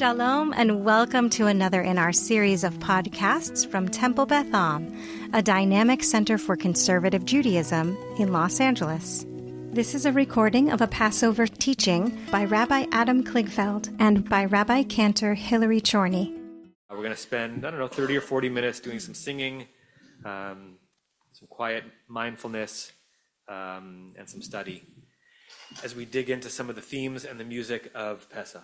Shalom and welcome to another in our series of podcasts from Temple Beth Am, a dynamic center for conservative Judaism in Los Angeles. This is a recording of a Passover teaching by Rabbi Adam Kligfeld and by Rabbi-Cantor Chorny. We're going to spend, 30 or 40 minutes doing some singing, some quiet mindfulness, and some study as we dig into some of the themes and the music of Pesach.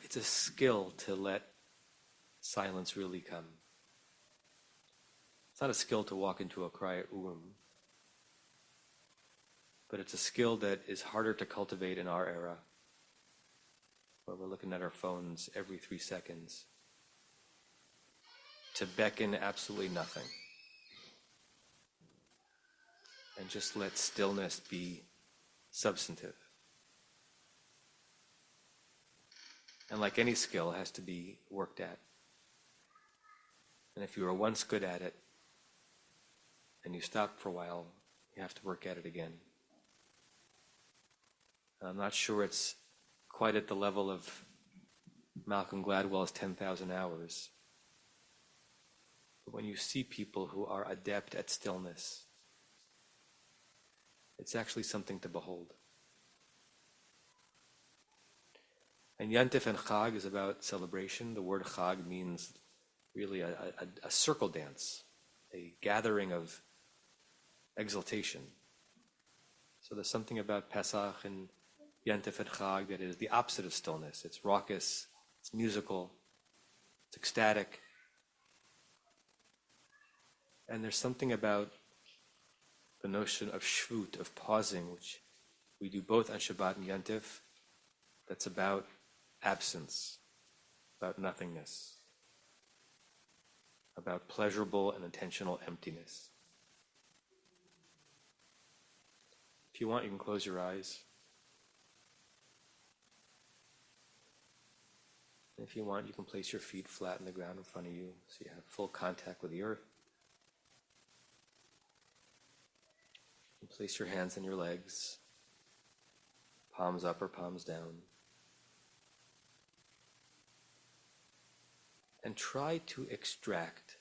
It's a skill to let silence really come. It's not a skill to walk into a quiet room, but it's a skill that is harder to cultivate in our era, where we're looking at our phones every 3 seconds, to beckon absolutely nothing. and just let stillness be substantive. And like any skill, it has to be worked at. And if you were once good at it, and you stop for a while, you have to work at it again. And I'm not sure it's quite at the level of Malcolm Gladwell's 10,000 hours. But when you see people who are adept at stillness, it's actually something to behold. And Yantif and Chag is about celebration. The word Chag means really a circle dance, a gathering of exaltation. So there's something about Pesach and Yantif and Chag that is the opposite of stillness. It's raucous, it's musical, it's ecstatic. And there's something about the notion of shvut, of pausing, which we do both on Shabbat and Yantif, that's about absence, about nothingness, about pleasurable and intentional emptiness. If you want, you can close your eyes. And if you want, you can place your feet flat on the ground in front of you so you have full contact with the earth. And place your hands on your legs, palms up or palms down. And try to extract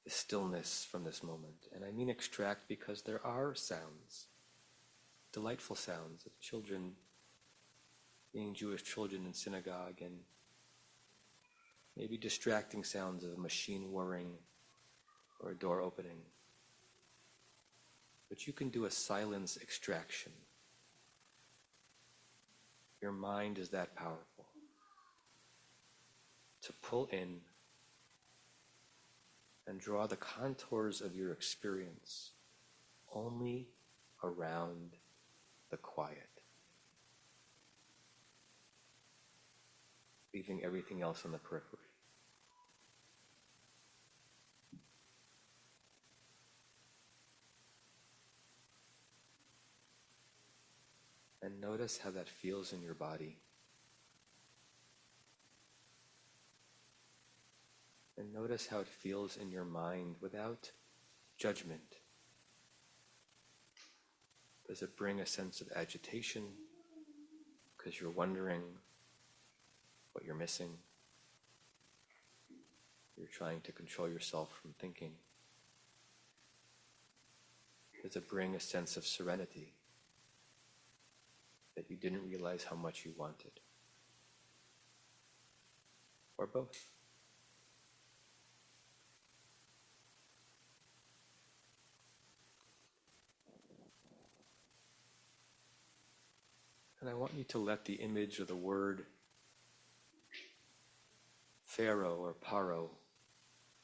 the stillness from this moment. And I mean extract because there are sounds, delightful sounds of children being Jewish children in synagogue, and maybe distracting sounds of a machine whirring or a door opening. But you can do a silence extraction. Your mind is that powerful. To pull in and draw the contours of your experience only around the quiet, leaving everything else on the periphery. And notice how that feels in your body. And notice how it feels in your mind without judgment. Does it bring a sense of agitation because you're wondering what you're missing? You're trying to control yourself from thinking. Does it bring a sense of serenity that you didn't realize how much you wanted? Or both? And I want you to let the image of the word Pharaoh or Paro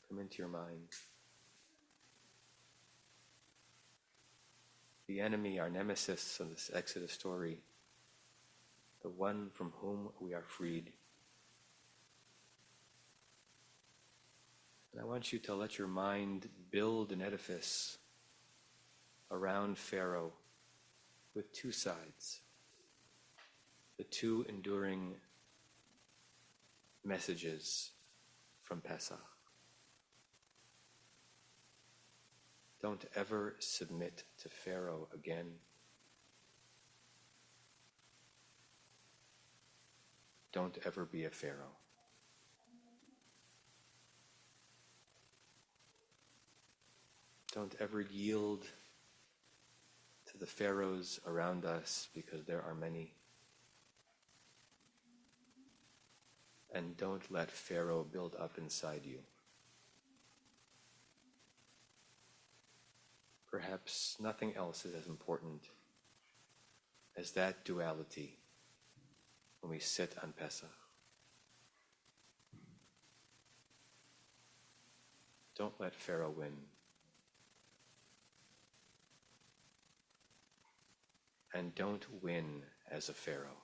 come into your mind. The enemy, our nemesis in this Exodus story, the one from whom we are freed. And I want you to let your mind build an edifice around Pharaoh with two sides. The two enduring messages from Pesach. Don't ever submit to Pharaoh again. Don't ever be a Pharaoh. Don't ever yield to the pharaohs around us, because there are many. And don't let Pharaoh build up inside you. Perhaps nothing else is as important as that duality when we sit on Pesach. Don't let Pharaoh win. And don't win as a Pharaoh.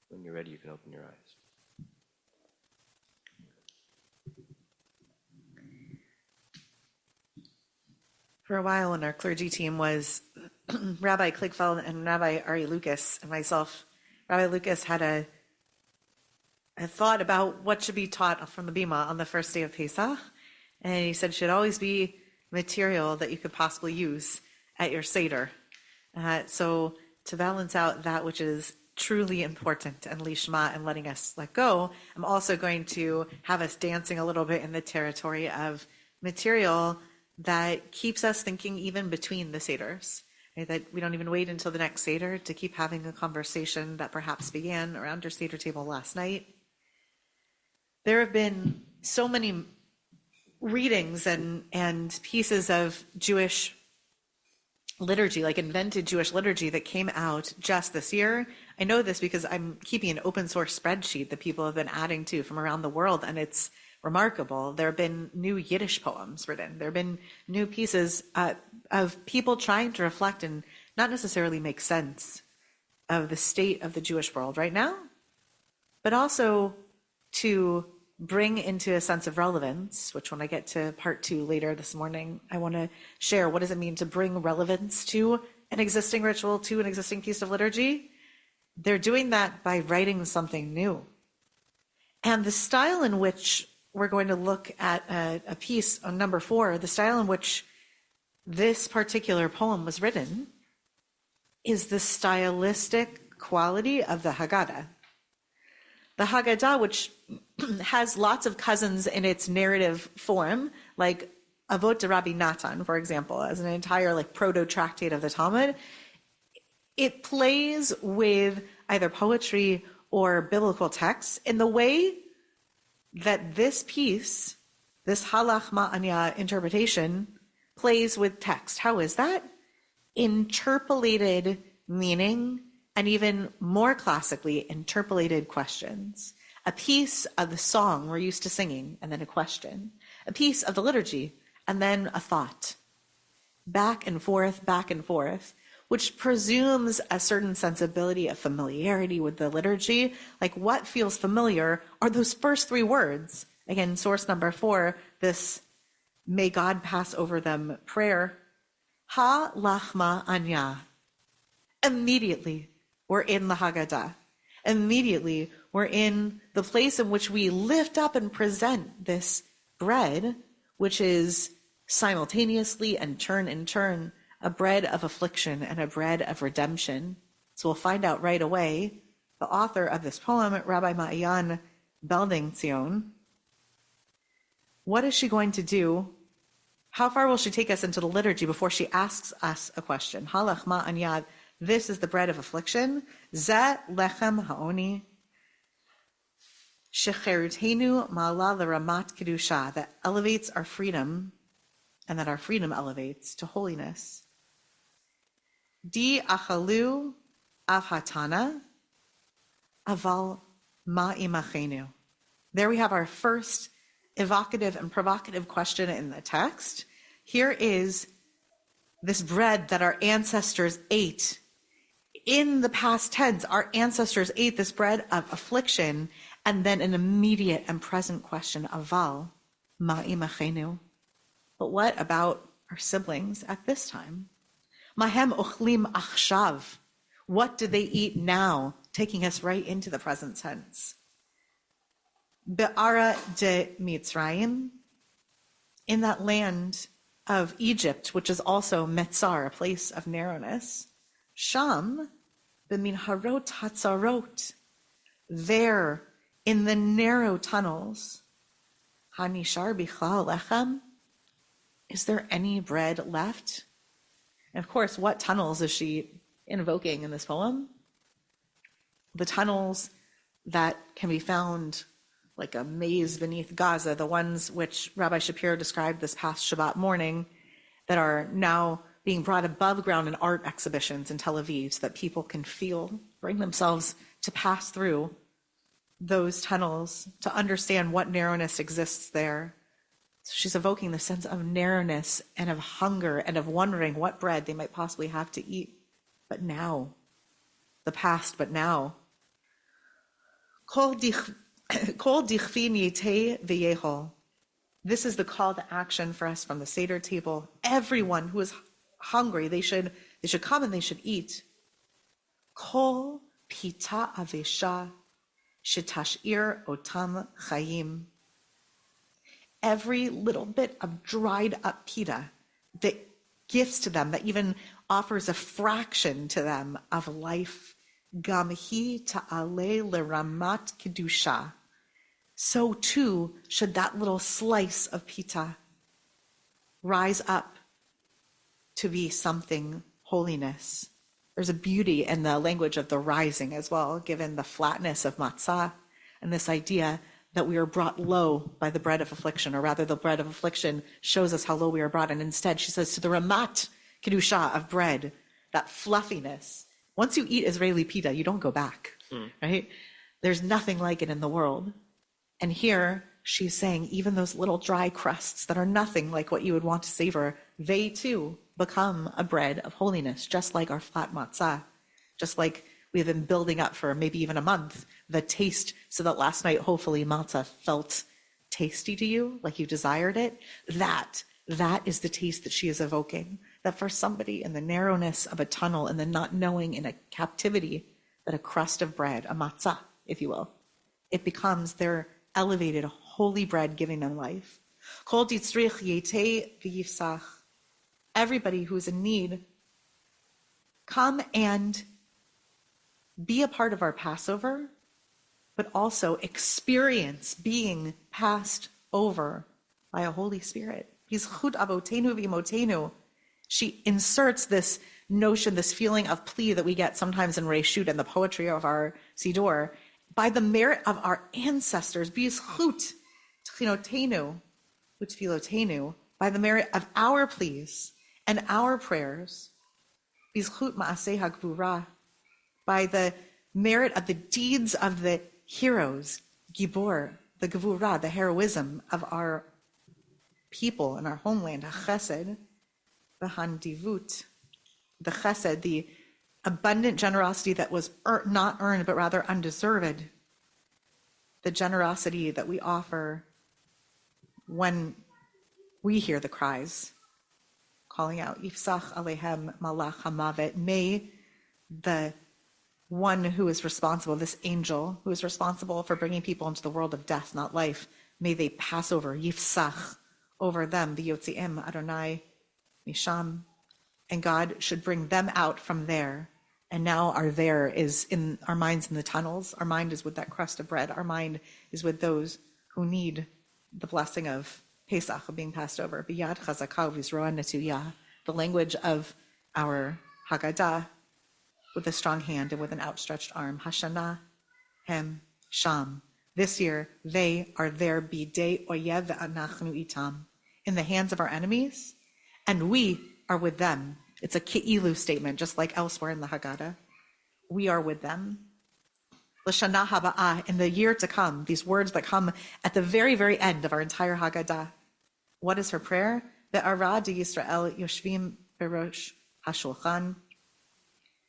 When you're ready, you can open your eyes. For a while, when our clergy team was Rabbi Kligfeld and Rabbi Ari Lucas and myself, Rabbi Lucas had a thought about what should be taught from the Bima on the first day of Pesach. And he said it should always be material that you could possibly use at your Seder. So to balance out that which is truly important and lishma and letting us let go, I'm also going to have us dancing a little bit in the territory of material that keeps us thinking even between the Seders. Right? That we don't even wait until the next Seder to keep having a conversation that perhaps began around your Seder table last night. There have been so many readings and pieces of Jewish liturgy, like invented Jewish liturgy, that came out just this year. I know this because I'm keeping an open source spreadsheet that people have been adding to from around the world, and it's remarkable. There have been new Yiddish poems written. There have been new pieces of people trying to reflect and not necessarily make sense of the state of the Jewish world right now, but also to bring into a sense of relevance, which when I get to part 2 later this morning, I want to share what does it mean to bring relevance to an existing ritual, to an existing piece of liturgy. They're doing that by writing something new. And the style in which we're going to look at a piece on number 4, the style in which this particular poem was written is the stylistic quality of the Haggadah. The Haggadah, which has lots of cousins in its narrative form, like Avot de Rabbi Natan, for example, as an entire like proto-tractate of the Talmud, it plays with either poetry or biblical texts in the way that this piece, this halach ma'anya interpretation, plays with text. How is that? Interpolated meaning, and even more classically, interpolated questions. A piece of the song we're used to singing, and then a question. A piece of the liturgy, and then a thought. Back and forth, which presumes a certain sensibility of familiarity with the liturgy. Like what feels familiar are those first 3 words. Again, source number 4, this may God pass over them prayer. Ha lachma anya. Immediately, we're in the Haggadah. Immediately, we're in the place in which we lift up and present this bread, which is simultaneously and turn in turn a bread of affliction and a bread of redemption. So we'll find out right away. The author of this poem, Rabbi Ma'ayan Belding-Zion, what is she going to do? How far will she take us into the liturgy before she asks us a question? Halach ma'anyad, this is the bread of affliction. Zeh lechem ha'oni. Shecherutenu ma'ala l'ramat kedusha, that elevates our freedom, and that our freedom elevates to holiness. Di achalu avhatana, aval ma'imachenu. There we have our first evocative and provocative question in the text. Here is this bread that our ancestors ate. In the past tense, our ancestors ate this bread of affliction, and then an immediate and present question, aval ma'imachenu. But what about our siblings at this time? Mahem ochlim achshav. What do they eat now? Taking us right into the present tense. Be'ara de Mitzrayim, in that land of Egypt, which is also Metzar, a place of narrowness. Sham, b'minharot hatzarot, there in the narrow tunnels. Hanishar bichlal lechem, is there any bread left? And of course, what tunnels is she invoking in this poem? The tunnels that can be found like a maze beneath Gaza, the ones which Rabbi Shapiro described this past Shabbat morning, that are now being brought above ground in art exhibitions in Tel Aviv so that people can bring themselves to pass through those tunnels to understand what narrowness exists there. So she's evoking the sense of narrowness and of hunger and of wondering what bread they might possibly have to eat. But now, the past, but now. Kol dichfin yitei v'yehol. This is the call to action for us from the Seder table. Everyone who is hungry, they should come and they should eat. Kol pita avesha shetashir otam chayim. Every little bit of dried up pita that gives to them, that even offers a fraction to them of life. Gam hi ta'ale leramat kedusha. So too should that little slice of pita rise up to be something holiness. There's a beauty in the language of the rising as well, given the flatness of matzah and this idea that we are brought low by the bread of affliction, or rather the bread of affliction shows us how low we are brought. And instead she says to the ramat kedusha of bread, that fluffiness. Once you eat Israeli pita, you don't go back, right? There's nothing like it in the world. And here she's saying even those little dry crusts that are nothing like what you would want to savor, they too become a bread of holiness, just like our flat matzah, just like we have been building up for maybe even a month, the taste, so that last night, hopefully, matzah felt tasty to you, like you desired it. That is the taste that she is evoking. That for somebody in the narrowness of a tunnel and the not knowing in a captivity, that a crust of bread, a matzah, if you will, it becomes their elevated, holy bread giving them life. Kol ditzrich yetei v'yifsach. Everybody who is in need, come and be a part of our Passover, but also experience being passed over by a Holy Spirit. Bizchut avotenu v'imotenu. She inserts this notion, this feeling of plea that we get sometimes in Reshut and the poetry of our Siddur, by the merit of our ancestors, bizchut tchinotenu utfilotenu, by the merit of our pleas and our prayers, bizchut ma'aseh hagvura, by the merit of the deeds of the heroes, gibor, the gevura, the heroism of our people and our homeland, chesed, the handivut, the chesed, the abundant generosity that was not earned, but rather undeserved, the generosity that we offer when we hear the cries, calling out, Yifsach alehem malach hamavet, may the one who is responsible, this angel who is responsible for bringing people into the world of death, not life, may they pass over, Yifsach, over them, the Yotzi'im Adonai Misham, and God should bring them out from there. And now our there is in our minds in the tunnels. Our mind is with that crust of bread. Our mind is with those who need the blessing of Pesach, of being passed over. Biyad chazaka v'zroa netuyah, the language of our Haggadah, with a strong hand and with an outstretched arm. Hashana hem sham. This year, they are there, bidei oyev ve'anachnu itam, in the hands of our enemies, and we are with them. It's a ke'ilu statement, just like elsewhere in the Haggadah. We are with them. L'shana haba'ah, in the year to come, these words that come at the very, very end of our entire Haggadah. What is her prayer? Ve'ara de Yisrael yoshvim berosh hashulchan,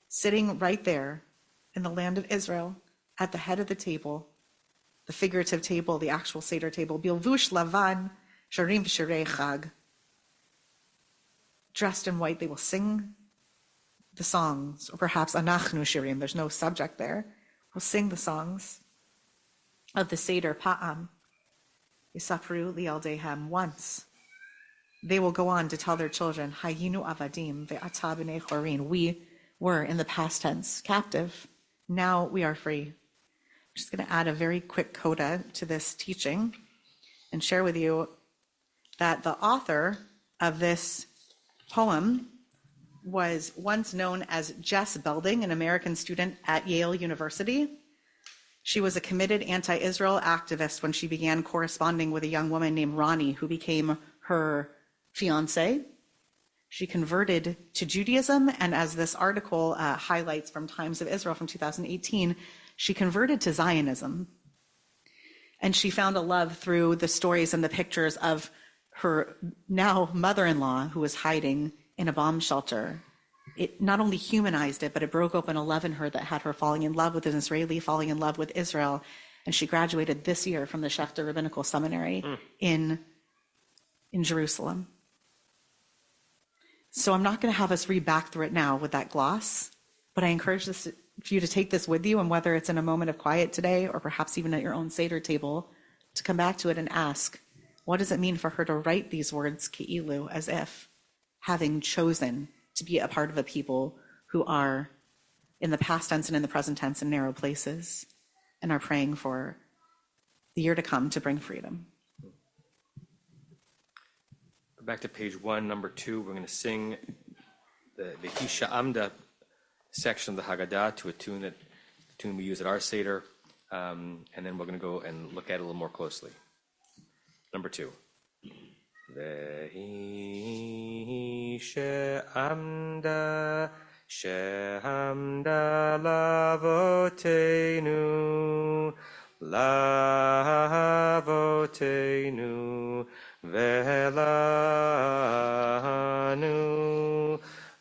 sitting right there in the land of Israel, at the head of the table, the figurative table, the actual Seder table, bilvush lavan sharim v'shirei chag, dressed in white, they will sing the songs, or perhaps anachnu shirim, there's no subject there, will sing the songs of the Seder Pa'am, Yisapru li'aldehem, once. They will go on to tell their children, Hayinu avadim ve'ata b'nei chorin, we were, in the past tense, captive. Now we are free. I'm just going to add a very quick coda to this teaching and share with you that the author of this poem was once known as Jess Belding, an American student at Yale University. She was a committed anti-Israel activist when she began corresponding with a young woman named Ronnie, who became her fiance. She converted to Judaism, and as this article highlights from Times of Israel from 2018, she converted to Zionism. And she found a love through the stories and the pictures of her now mother-in-law, who was hiding in a bomb shelter. It not only humanized it, but it broke open a love in her that had her falling in love with an Israeli, falling in love with Israel. And she graduated this year from the Schechter Rabbinical Seminary in Jerusalem. So I'm not going to have us read back through it now with that gloss, but I encourage this for you to take this with you, and whether it's in a moment of quiet today or perhaps even at your own Seder table, to come back to it and ask, what does it mean for her to write these words ki'ilu, as if, having chosen to be a part of a people who are in the past tense and in the present tense in narrow places and are praying for the year to come to bring freedom. Back to page 1, number 2, we're going to sing the Hisha Amda section of the Haggadah to a tune we use at our Seder, and then we're going to go and look at it a little more closely. Number 2. Vehi she'amda lavotenu ve'lanu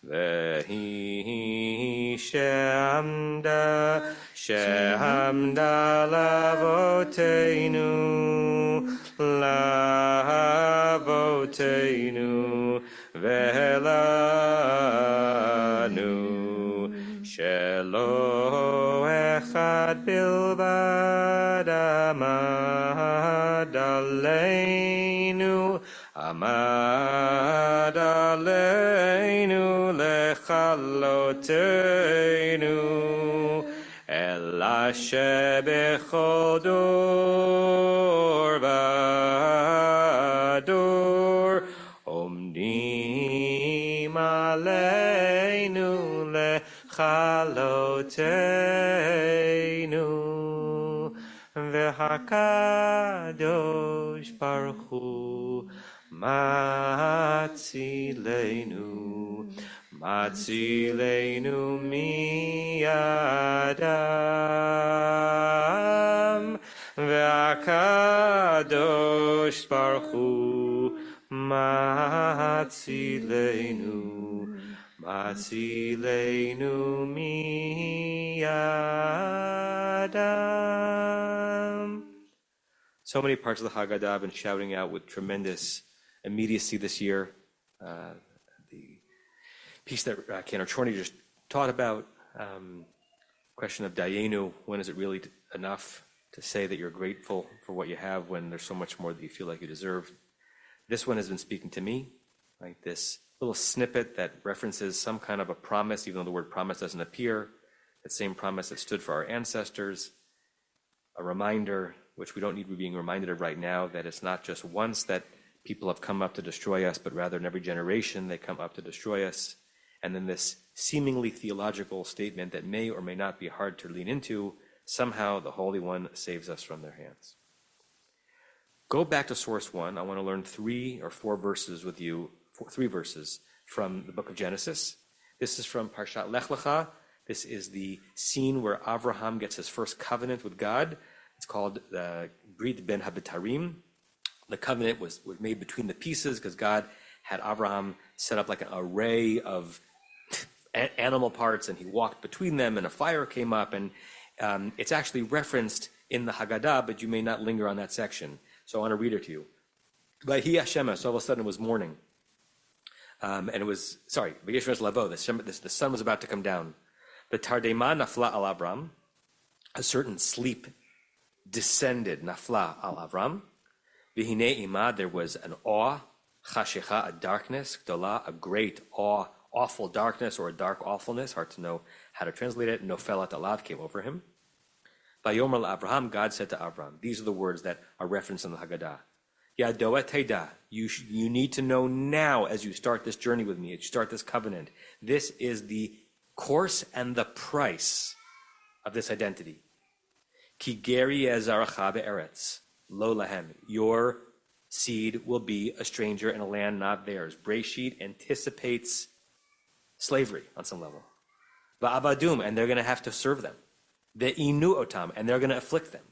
vehi she'amda lavotenu ve'lanu shelo echad bilvad amad aleinu lechalotenu ela shebechol dor vador omdim aleinu lechalotenu v'hakadosh baruch hu matzilenu mi'adam v'hakadosh baruch hu matzilenu mi'adam. So many parts of the Haggadah have been shouting out with tremendous immediacy this year. The piece that Rabbi-Cantor Chorny just taught about, question of Dayenu, when is it really enough to say that you're grateful for what you have when there's so much more that you feel like you deserve? This one has been speaking to me, like this little snippet that references some kind of a promise, even though the word promise doesn't appear, that same promise that stood for our ancestors, a reminder, which we don't need to be being reminded of right now, that it's not just once that people have come up to destroy us, but rather in every generation they come up to destroy us. And then this seemingly theological statement that may or may not be hard to lean into, somehow the Holy One saves us from their hands. Go back to source 1. I want to learn 3 or 4 verses with you, 3 verses from the book of Genesis. This is from Parshat Lech Lecha. This is the scene where Avraham gets his first covenant with God. It's called the Brit Ben Habitarim. The covenant was made between the pieces because God had Avraham set up like an array of animal parts, and he walked between them, and a fire came up, and it's actually referenced in the Haggadah, but you may not linger on that section. So I want to read it to you. Vayhi Hashem, so all of a sudden it was morning. And it was, the sun was about to come down. The Tardema nafla al Avram, a certain sleep descended, nafla al Avram. Vihine imad, there was an awe, chashecha, a darkness, gdola, a great awe, awful darkness, or a dark awfulness, hard to know how to translate it. Nofelat alav, came over him. Vayomer Abraham, God said to Avram, these are the words that are referenced in the Haggadah. Yadoa teda, you need to know now as you start this journey with me, as you start this covenant. This is the course and the price of this identity. Ki geri ezaracha be'eretz, lo lahem. Your seed will be a stranger in a land not theirs. Breshit anticipates slavery on some level. Va'abadum, and they're going to have to serve them. Ve'inu otam, and they're going to afflict them.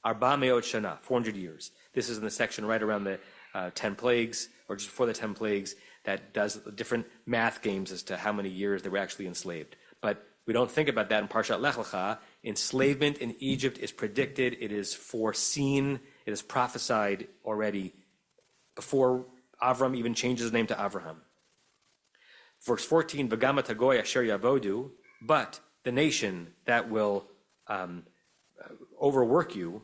Arba me'ot shana, 400 years. This is in the section right around the 10 plagues, or just before the 10 plagues, that does different math games as to how many years they were actually enslaved. But we don't think about that in Parshat Lech Lecha. Enslavement in Egypt is predicted, it is foreseen, it is prophesied already before Avram even changes his name to Avraham. Verse 14, V'gam tagoy asher yavodu, but the nation that will overwork you,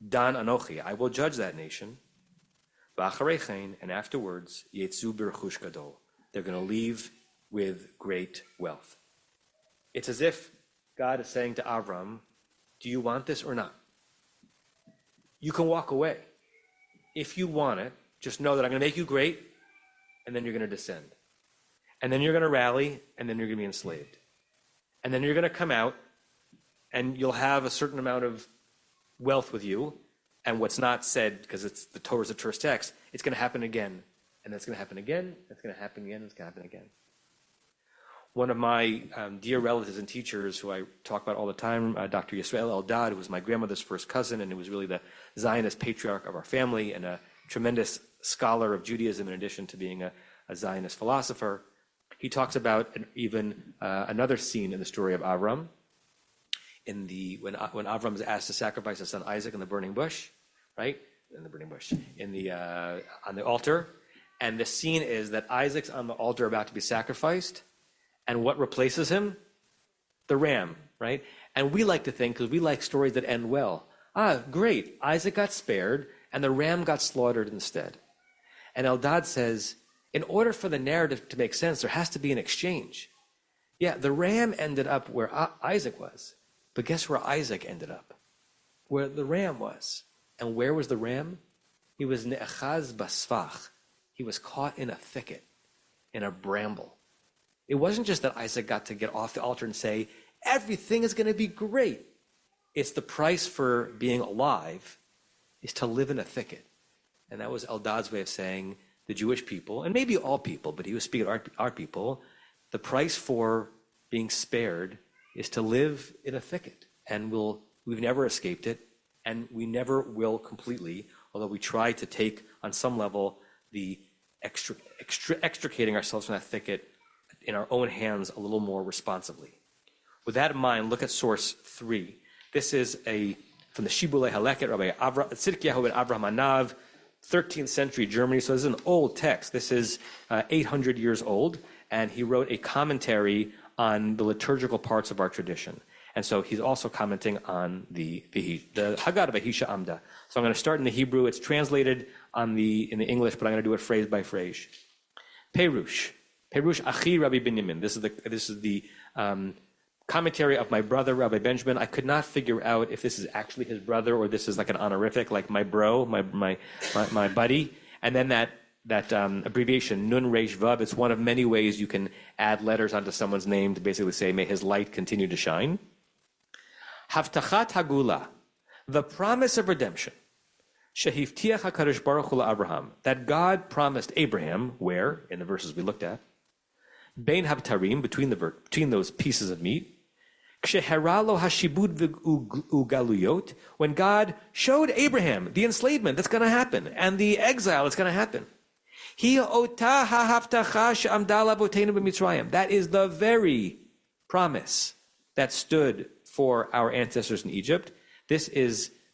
Dan Anochi, I will judge that nation. And afterwards, Yetzu b'rechush gadol, they're going to leave with great wealth. It's as if God is saying to Avram, do you want this or not? You can walk away. If you want it, just know that I'm going to make you great, and then you're going to descend. And then you're going to rally, and then you're going to be enslaved. And then you're going to come out, and you'll have a certain amount of wealth with you. And what's not said, because it's the Torah's a terse text, it's going to happen again. And that's going to happen again, that's going to happen again, it's going to happen again. One of my dear relatives and teachers who I talk about all the time, Dr. Yisrael Eldad, who was my grandmother's first cousin, and who was really the Zionist patriarch of our family, and a tremendous scholar of Judaism in addition to being a Zionist philosopher. He talks about another scene in the story of Avram, when Avram is asked to sacrifice his son Isaac in the burning bush, right? In the burning bush, on the altar, and the scene is that Isaac's on the altar about to be sacrificed, and what replaces him? The ram, right? And we like to think, because we like stories that end well. Great, Isaac got spared, and the ram got slaughtered instead. And Eldad says, in order for the narrative to make sense, there has to be an exchange. Yeah, the ram ended up where Isaac was. But guess where Isaac ended up? Where the ram was. And where was the ram? He was ne'achaz basfach. He was caught in a thicket, in a bramble. It wasn't just that Isaac got to get off the altar and say, everything is going to be great. It's the price for being alive is to live in a thicket. And that was Eldad's way of saying the Jewish people, and maybe all people, but he was speaking of our people, the price for being spared is to live in a thicket, and we've never escaped it, and we never will completely, although we try to take on some level the extricating ourselves from that thicket in our own hands a little more responsibly. With that in mind, look at source 3. This is from the Shibulei Haleket, Rabbi Tzidkiyahu ben Avraham Anav, 13th century Germany. So this is an old text. This is 800 years old, and he wrote a commentary on the liturgical parts of our tradition. And so he's also commenting on the Haggadah Vahisha Amda. So I'm going to start in the Hebrew. It's translated in the English, but I'm going to do it phrase by phrase. Perush Achi Rabbi Binyamin. This is the commentary of my brother Rabbi Benjamin. I could not figure out if this is actually his brother or this is like an honorific, like my bro, my buddy. And then that abbreviation, Nun Reish Vav, it's one of many ways you can add letters onto someone's name to basically say, may his light continue to shine. Havtachat Hagula, the promise of redemption. Shehivtiach HaKadosh Baruch Hu Abraham, that God promised Abraham, where? In the verses we looked at. Bein Habtarim, between those pieces of meat. Ksheheralo Hashibud Ugaluyot, when God showed Abraham the enslavement that's going to happen and the exile that's going to happen. That is the very promise that stood for our ancestors in Egypt. This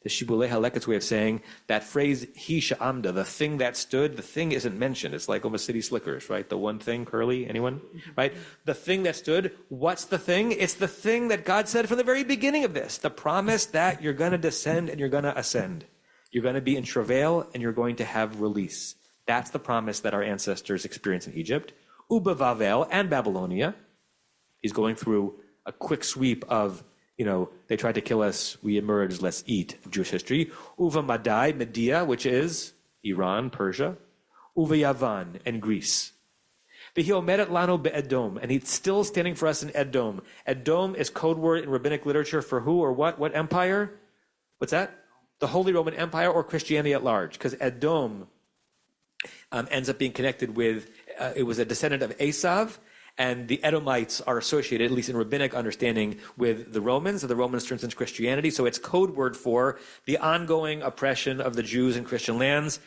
The Shibbolei Haleket's way of saying that phrase, Hi Sha'amda, the thing that stood, the thing isn't mentioned. It's like almost City Slickers, right? The one thing, Curly, anyone? Right? The thing that stood, what's the thing? It's the thing that God said from the very beginning of this. The promise that you're going to descend and you're going to ascend. You're going to be in travail and you're going to have release. That's the promise that our ancestors experienced in Egypt. Uba Vavel and Babylonia. He's going through a quick sweep of, they tried to kill us, we emerged, let's eat, of Jewish history. Uva Madai, Media, which is Iran, Persia. Uva Yavan, and Greece. V'hiomeret lano be'edom, and he's still standing for us in Edom. Edom is code word in rabbinic literature for who or what? What empire? What's that? The Holy Roman Empire or Christianity at large? Because Edom ends up being connected with, it was a descendant of Esav, and the Edomites are associated, at least in rabbinic understanding, with the Romans. And the Romans turns into Christianity. So it's code word for the ongoing oppression of the Jews in Christian lands.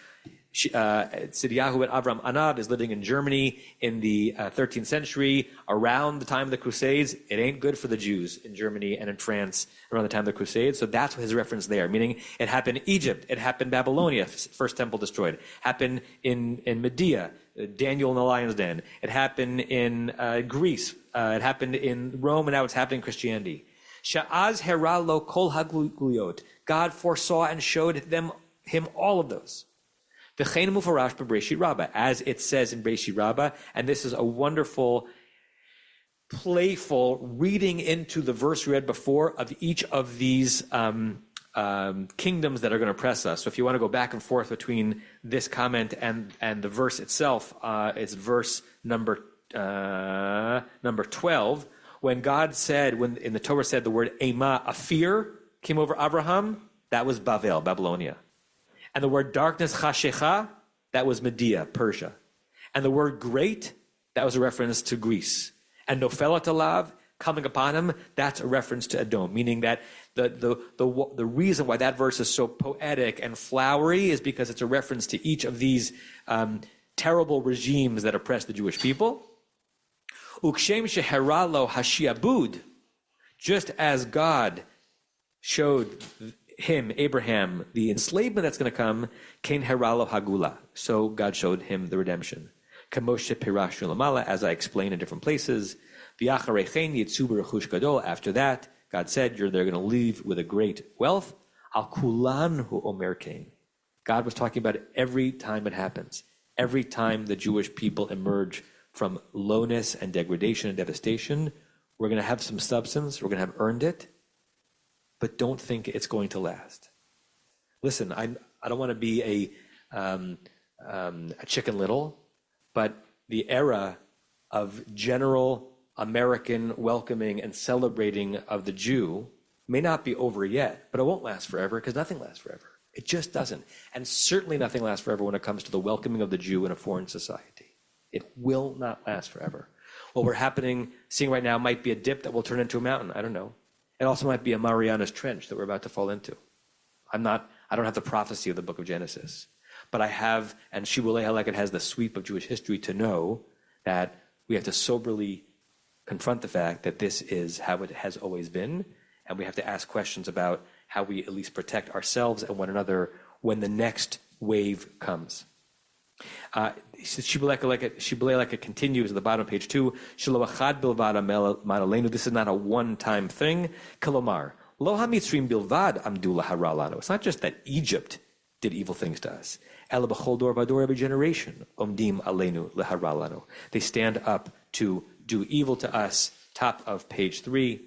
Tzidyahu ben Avram Anab is living in Germany in the 13th century, around the time of the Crusades. It ain't good for the Jews in Germany and in France around the time of the Crusades. So that's his reference there, meaning it happened in Egypt, it happened in Babylonia, first temple destroyed, happened in Media, Daniel in the lion's den. It happened in Greece. It happened in Rome, and now it's happening in Christianity. Sha'az hera lo kol hagluyot. God foresaw and showed him all of those. V'chein mufarash b'Breshit Rabbah, as it says in Breshit Rabbah, and this is a wonderful, playful reading into the verse we read before of each of these kingdoms that are going to oppress us. So if you want to go back and forth between this comment and the verse itself, it's verse number 12, when God said, when in the Torah said the word Ema, a fear came over Abraham, that was Bavel, Babylonia. And the word darkness, chashecha, that was Media, Persia. And the word great, that was a reference to Greece. And nofelat alav, coming upon him, that's a reference to Edom, meaning that the reason why that verse is so poetic and flowery is because it's a reference to each of these terrible regimes that oppress the Jewish people. Ukshem sheheralo hashiabud, just as God showed him, Abraham, the enslavement that's going to come, Kain heralo hagula. So God showed him the redemption. Kamoshe pirash lamala, as I explained in different places. V'acharechein yitzu b'rechush gadol. After that, God said, they're going to leave with a great wealth. Al kulan hu omer kain. God was talking about it every time it happens. Every time the Jewish people emerge from lowness and degradation and devastation, we're going to have some substance. We're going to have earned it. But don't think it's going to last. Listen, I don't want to be a Chicken Little, but the era of general American welcoming and celebrating of the Jew may not be over yet, but it won't last forever because nothing lasts forever. It just doesn't. And certainly nothing lasts forever when it comes to the welcoming of the Jew in a foreign society. It will not last forever. What we're seeing right now might be a dip that will turn into a mountain. I don't know. It also might be a Marianas Trench that we're about to fall into. I don't have the prophecy of the book of Genesis, but I have, and Shibbolei Haleket has the sweep of Jewish history to know that we have to soberly confront the fact that this is how it has always been, and we have to ask questions about how we at least protect ourselves and one another when the next wave comes. Shibbolei Haleket continues at the bottom of page 2. This is not a one-time thing. Kalomar, lo hamitzrim bilvad amdu lahara lanu. It's not just that Egypt did evil things to us. Ela b'chol dor v'dor, every generation omdim aleinu lahara lanu. They stand up to do evil to us. Top of page 3.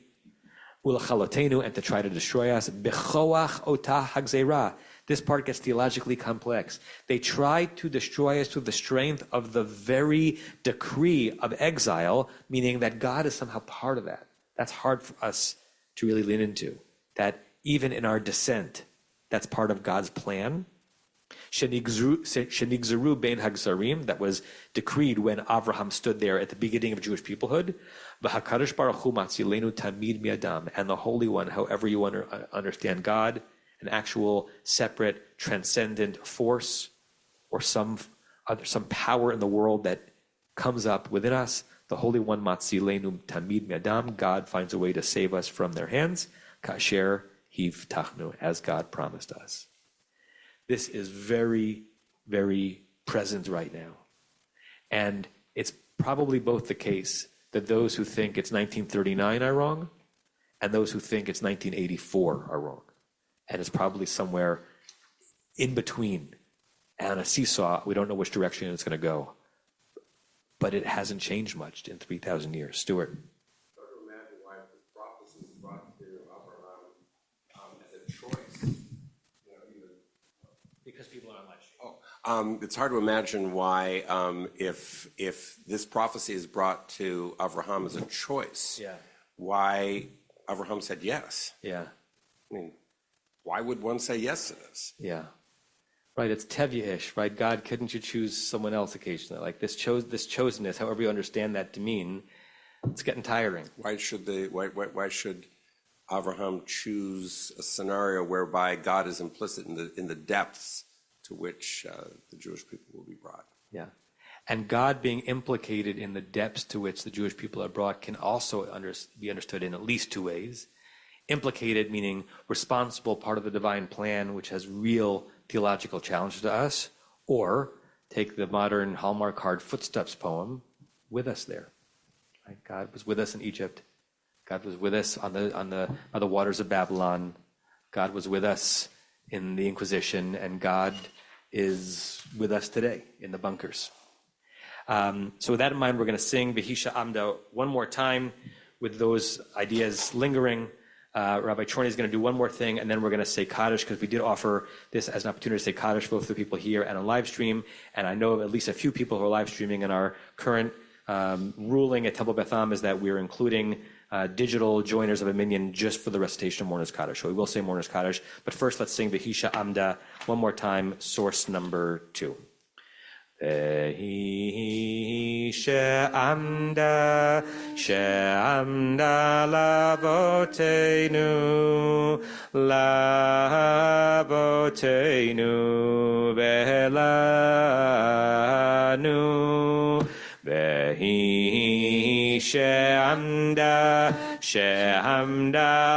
Ulachalotenu, and to try to destroy us. Bechoach otah hagzeira. This part gets theologically complex. They tried to destroy us through the strength of the very decree of exile, meaning that God is somehow part of that. That's hard for us to really lean into. That even in our descent, that's part of God's plan. Shenigzeru bein hagzarim, that was decreed when Avraham stood there at the beginning of Jewish peoplehood. V'hakadosh baruch hu matzilenu tamid mi'adam, and the Holy One, however you understand God, an actual separate transcendent force or some power in the world that comes up within us. The Holy One, Matzilenu Tamid Mi'adam, God finds a way to save us from their hands. Kasher hivtachnu, as God promised us. This is very, very present right now. And it's probably both the case that those who think it's 1939 are wrong, and those who think it's 1984 are wrong. And it's probably somewhere in between. And on a seesaw, we don't know which direction it's going to go. But it hasn't changed much in 3,000 years. Stuart? Try to imagine why this prophecy is brought to Abraham as a choice. Because people are on live stream. It's hard to imagine why, if this prophecy is brought to Abraham as a choice, why Abraham said yes. Yeah. I mean, why would one say yes to this? Yeah. Right, it's tevya-ish, right? God, couldn't you choose someone else occasionally? Like this chosenness, however you understand that to mean, it's getting tiring. Why should Abraham choose a scenario whereby God is implicit in the depths to which the Jewish people will be brought? Yeah. And God being implicated in the depths to which the Jewish people are brought can also be understood in at least two ways. Implicated, meaning responsible, part of the divine plan, which has real theological challenge to us, or take the modern Hallmark card Footsteps poem, with us there. Right? God was with us in Egypt. God was with us on the waters of Babylon. God was with us in the Inquisition, and God is with us today in the bunkers. So with that in mind, we're going to sing V'hisha Amda one more time with those ideas lingering. Rabbi Chorny is going to do one more thing, and then we're going to say Kaddish, because we did offer this as an opportunity to say Kaddish both for the people here and on live stream. And I know of at least a few people who are live streaming, and our current ruling at Temple Beth Am is that we're including digital joiners of a minyan just for the recitation of Mourner's Kaddish. So we will say Mourner's Kaddish. But first, let's sing V'hisha Amda one more time, source number 2. She'amda lavotenu ve'lanu vehi she'amda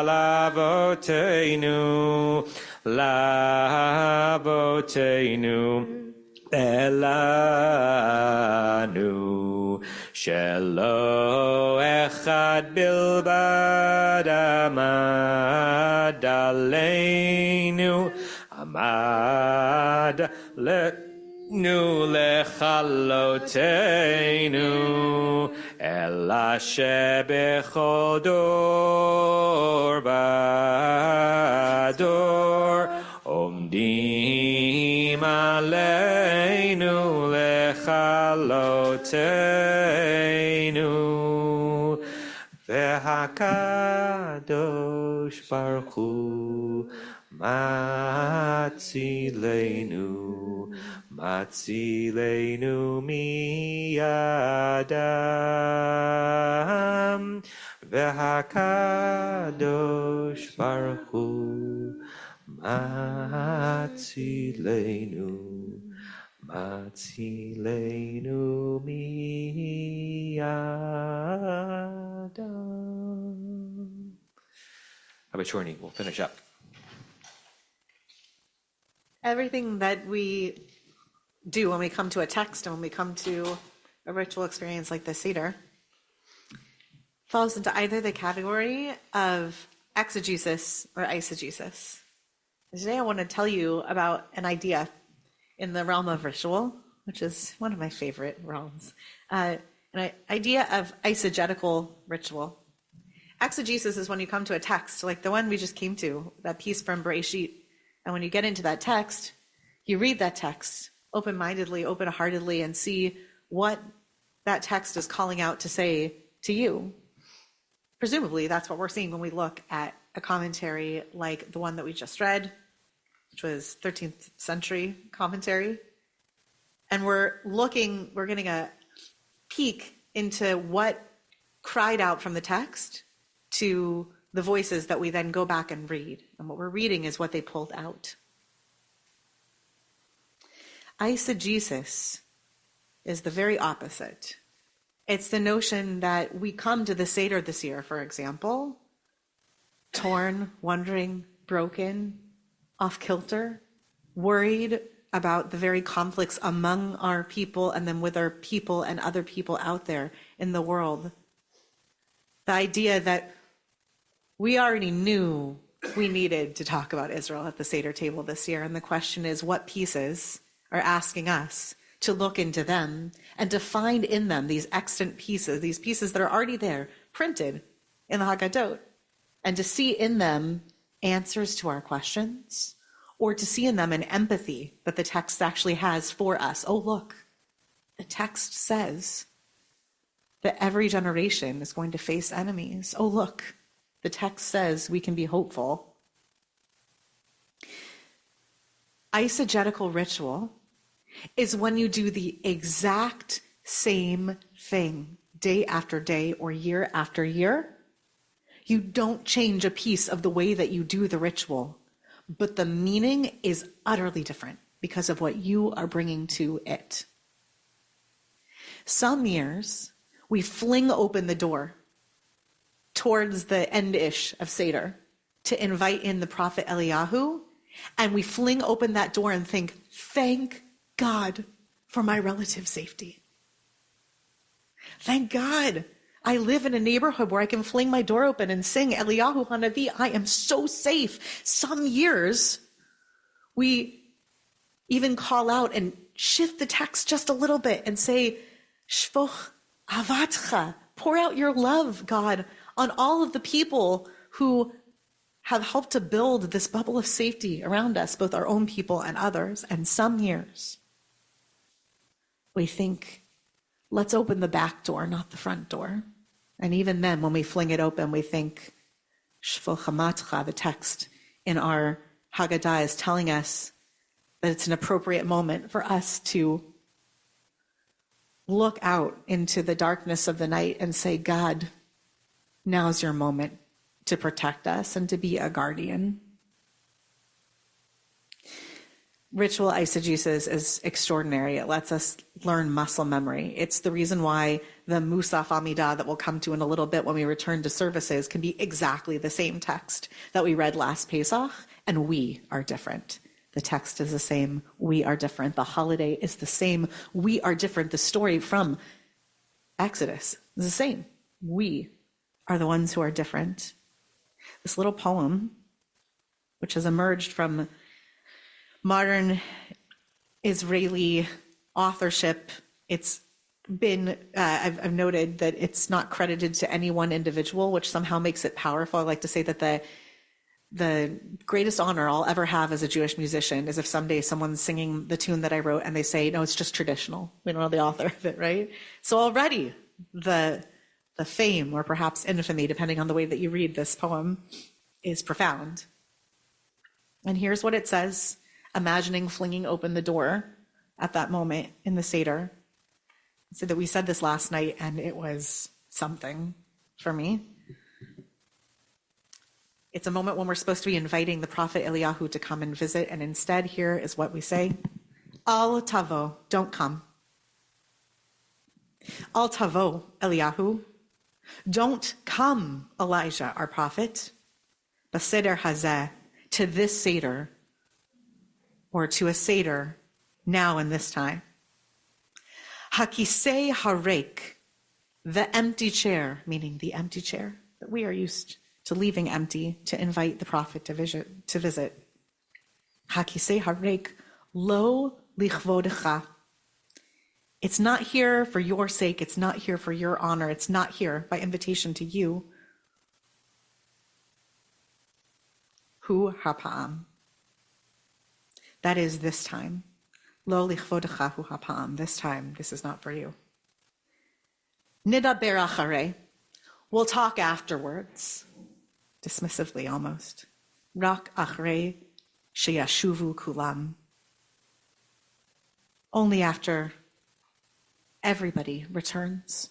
lavotenu Elanu shelo echad bilbad amad aleinu amad lenu lechalotenu ela shebechol dor vador omdim aleinu lechalotenu v'hakadosh baruch hu matzilenu miyadam v'hakadosh baruch hu matzilenu miyadam. Rabbi Chorny, we'll finish up. Everything that we do when we come to a text and when we come to a ritual experience like the Seder falls into either the category of exegesis or eisegesis. Today I want to tell you about an idea in the realm of ritual, which is one of my favorite realms, an idea of eisegetical ritual. Exegesis is when you come to a text, like the one we just came to, that piece from Bereshit, and when you get into that text, you read that text open-mindedly, open-heartedly, and see what that text is calling out to say to you. Presumably, that's what we're seeing when we look at a commentary like the one that we just read, which was 13th century commentary. And we're getting a peek into what cried out from the text to the voices that we then go back and read. And what we're reading is what they pulled out. Eisegesis is the very opposite. It's the notion that we come to the Seder this year, for example, torn, wondering, broken, off kilter, worried about the very conflicts among our people and then with our people and other people out there in the world. The idea that we already knew we needed to talk about Israel at the Seder table this year. And the question is, what pieces are asking us to look into them and to find in them these extant pieces, these pieces that are already there, printed in the Haggadot, and to see in them answers to our questions, or to see in them an empathy that the text actually has for us. Oh, look, the text says that every generation is going to face enemies. Oh, look, the text says we can be hopeful. Eisegetical ritual is when you do the exact same thing day after day or year after year. You don't change a piece of the way that you do the ritual, but the meaning is utterly different because of what you are bringing to it. Some years, we fling open the door towards the end-ish of Seder to invite in the prophet Eliyahu, and we fling open that door and think, thank God for my relative safety. Thank God I live in a neighborhood where I can fling my door open and sing Eliyahu Hanavi. I am so safe. Some years, we even call out and shift the text just a little bit and say, Shvoch avatcha, pour out your love, God, on all of the people who have helped to build this bubble of safety around us, both our own people and others. And some years, we think, let's open the back door, not the front door. And even then, when we fling it open, we think, Shvoch hamatcha, the text in our Haggadah is telling us that it's an appropriate moment for us to look out into the darkness of the night and say, God, now's your moment to protect us and to be a guardian. Ritual eisegesis is extraordinary. It lets us learn muscle memory. It's the reason why the Musaf Amidah that we'll come to in a little bit when we return to services can be exactly the same text that we read last Pesach, and we are different. The text is the same. We are different. The holiday is the same. We are different. The story from Exodus is the same. We are the ones who are different. This little poem, which has emerged from modern Israeli authorship, it's been, I've noted that it's not credited to any one individual, which somehow makes it powerful. I like to say that the greatest honor I'll ever have as a Jewish musician is if someday someone's singing the tune that I wrote and they say, no, it's just traditional. We don't know the author of it, right? So already the fame, or perhaps infamy, depending on the way that you read this poem, is profound. And here's what it says, imagining flinging open the door at that moment in the Seder. So that we said this last night, and it was something for me. It's a moment when we're supposed to be inviting the prophet Eliyahu to come and visit, and instead here is what we say. Al tavo, don't come. Al tavo, Eliyahu, don't come, Elijah, our prophet. Baseder hazeh, to this Seder, or to a Seder now in this time. Hakisei harek, the empty chair, meaning the empty chair that we are used to leaving empty to invite the prophet to visit. Hakisei harek, lo lichvodecha. It's not here for your sake. It's not here for your honor. It's not here by invitation to you. Hu hapa'am. That is this time. Lo lichvodecha hu hapa'am. This time, this is not for you. Nidaber acharei. We'll talk afterwards. Dismissively almost. Rak acharei sheyashuvu kulam. Only after everybody returns.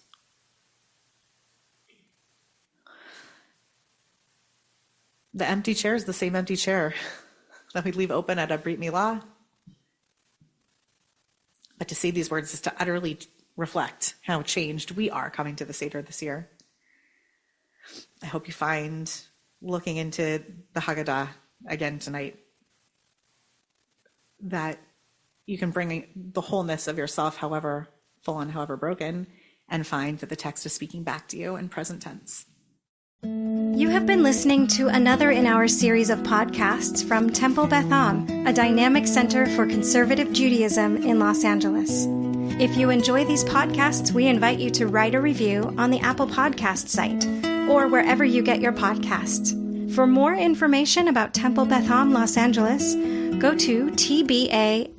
The empty chair is the same empty chair that we leave open at a Brit Milah. But to say these words is to utterly reflect how changed we are coming to the Seder this year. I hope you find looking into the Haggadah again tonight, that you can bring the wholeness of yourself, however full and however broken, and find that the text is speaking back to you in present tense. You have been listening to another in our series of podcasts from Temple Beth Am, a dynamic center for conservative Judaism in Los Angeles. If you enjoy these podcasts, we invite you to write a review on the Apple Podcast site or wherever you get your podcasts. For more information about Temple Beth Am Los Angeles, go to tbala.org.